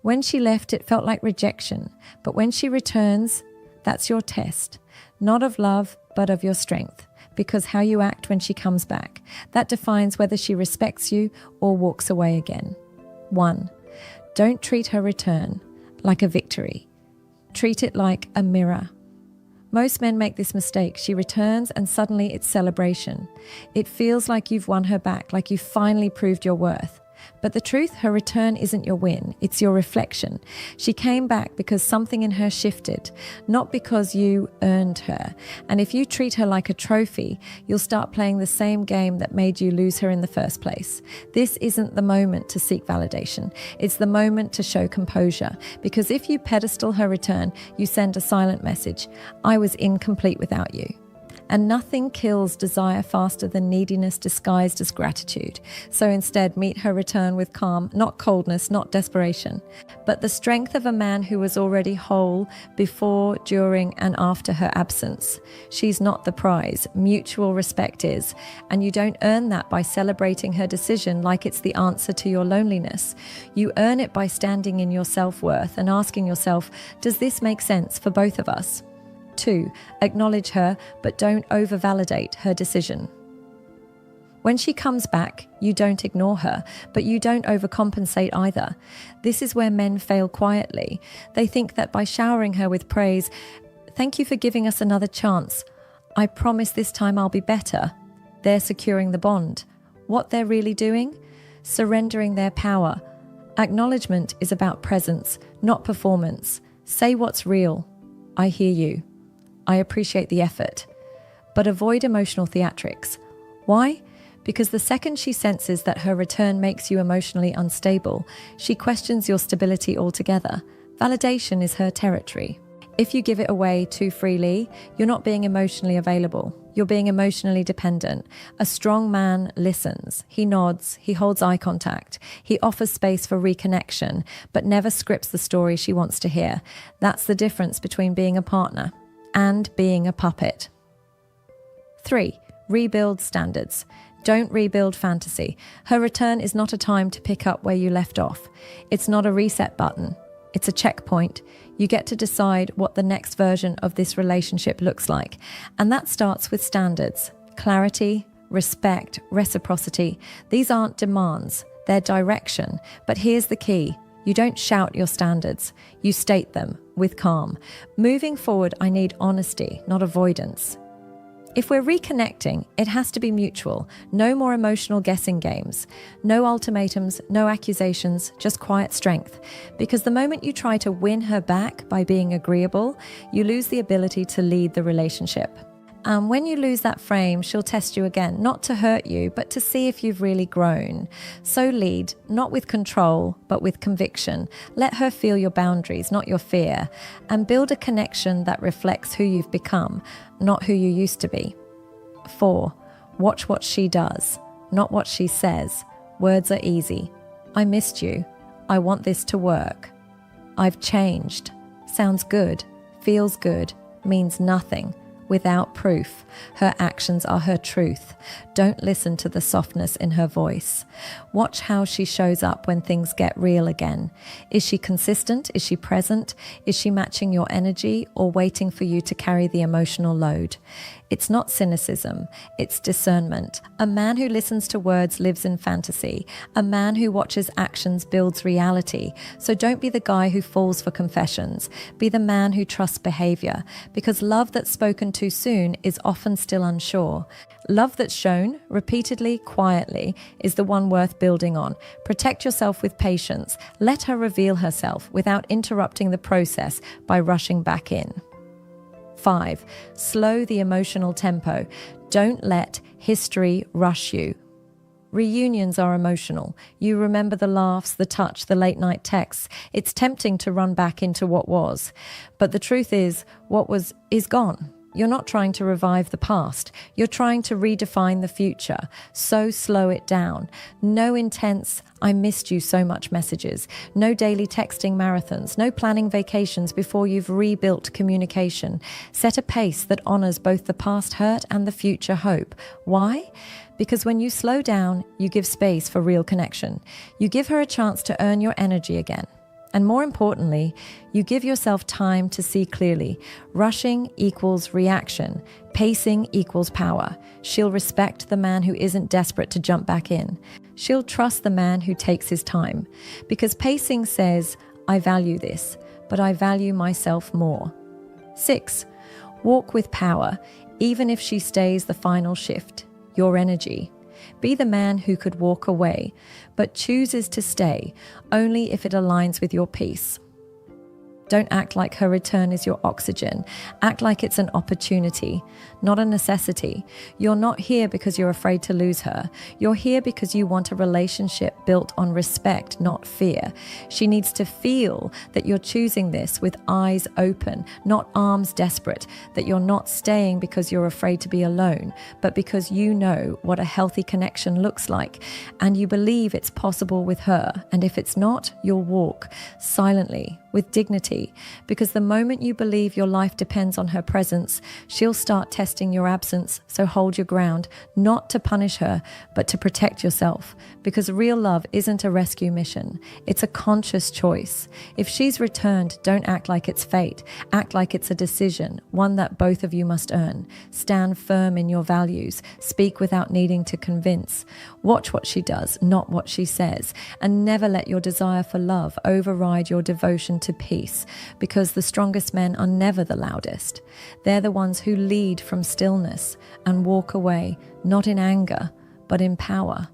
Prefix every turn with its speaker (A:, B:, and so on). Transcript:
A: When she left, it felt like rejection. But when she returns, that's your test. Not of love, but of your strength. Because how you act when she comes back, that defines whether she respects you or walks away again. 1. Don't treat her return like a victory. Treat it like a mirror. Most men make this mistake. She returns and suddenly it's celebration. It feels like you've won her back, like you've finally proved your worth. But the truth, her return isn't your win, it's your reflection. She came back because something in her shifted, not because you earned her. And if you treat her like a trophy, you'll start playing the same game that made you lose her in the first place. This isn't the moment to seek validation. It's the moment to show composure. Because if you pedestal her return, you send a silent message. I was incomplete without you. And nothing kills desire faster than neediness disguised as gratitude. So instead, meet her return with calm, not coldness, not desperation, but the strength of a man who was already whole before, during, and after her absence. She's not the prize. Mutual respect is. And you don't earn that by celebrating her decision like it's the answer to your loneliness. You earn it by standing in your self-worth and asking yourself, does this make sense for both of us? 2. Acknowledge her, but don't over-validate her decision. When she comes back, you don't ignore her, but you don't overcompensate either. This is where men fail quietly. They think that by showering her with praise, thank you for giving us another chance. I promise this time I'll be better. They're securing the bond. What they're really doing? Surrendering their power. Acknowledgement is about presence, not performance. Say what's real. I hear you. I appreciate the effort. But avoid emotional theatrics. Why? Because the second she senses that her return makes you emotionally unstable, she questions your stability altogether. Validation is her territory. If you give it away too freely, you're not being emotionally available. You're being emotionally dependent. A strong man listens. He nods. He holds eye contact. He offers space for reconnection, but never scripts the story she wants to hear. That's the difference between being a partner and being a puppet. 3. Rebuild standards. Don't rebuild fantasy. Her return is not a time to pick up where you left off. It's not a reset button. It's a checkpoint. You get to decide what the next version of this relationship looks like. And that starts with standards. Clarity, respect, reciprocity. These aren't demands. They're direction. But here's the key. You don't shout your standards. You state them with calm. Moving forward, I need honesty, not avoidance. If we're reconnecting, it has to be mutual. No more emotional guessing games. No ultimatums, no accusations, just quiet strength. Because the moment you try to win her back by being agreeable, you lose the ability to lead the relationship. And when you lose that frame, she'll test you again, not to hurt you, but to see if you've really grown. So lead, not with control, but with conviction. Let her feel your boundaries, not your fear. And build a connection that reflects who you've become, not who you used to be. 4. Watch what she does, not what she says. Words are easy. I missed you. I want this to work. I've changed. Sounds good, feels good, means nothing. Without proof, her actions are her truth. Don't listen to the softness in her voice. Watch how she shows up when things get real again. Is she consistent? Is she present? Is she matching your energy or waiting for you to carry the emotional load? It's not cynicism, it's discernment. A man who listens to words lives in fantasy. A man who watches actions builds reality. So don't be the guy who falls for confessions. Be the man who trusts behavior. Because love that's spoken too soon is often still unsure. Love that's shown repeatedly, quietly, is the one worth building on. Protect yourself with patience. Let her reveal herself without interrupting the process by rushing back in. 5. Slow the emotional tempo. Don't let history rush you. Reunions are emotional. You remember the laughs, the touch, the late night texts. It's tempting to run back into what was. But the truth is, what was is gone. You're not trying to revive the past. You're trying to redefine the future. So slow it down. No intense, I missed you so much messages. No daily texting marathons. No planning vacations before you've rebuilt communication. Set a pace that honors both the past hurt and the future hope. Why? Because when you slow down, you give space for real connection. You give her a chance to earn your energy again. And more importantly, you give yourself time to see clearly. Rushing equals reaction. Pacing equals power. She'll respect the man who isn't desperate to jump back in. She'll trust the man who takes his time. Because pacing says, I value this, but I value myself more. 6. Walk with power, even if she stays the final shift. Your energy. Be the man who could walk away, but chooses to stay only if it aligns with your peace. Don't act like her return is your oxygen. Act like it's an opportunity, not a necessity. You're not here because you're afraid to lose her. You're here because you want a relationship built on respect, not fear. She needs to feel that you're choosing this with eyes open, not arms desperate, that you're not staying because you're afraid to be alone, but because you know what a healthy connection looks like, and you believe it's possible with her. And if it's not, you'll walk silently, with dignity, because the moment you believe your life depends on her presence, she'll start testing your absence. So hold your ground, not to punish her, but to protect yourself, because real love isn't a rescue mission. It's a conscious choice. If she's returned, don't act like it's fate. Act like it's a decision, one that both of you must earn. Stand firm in your values. Speak without needing to convince. Watch what she does, not what she says, and never let your desire for love override your devotion to peace, because the strongest men are never the loudest. They're the ones who lead from stillness and walk away, not in anger, but in power.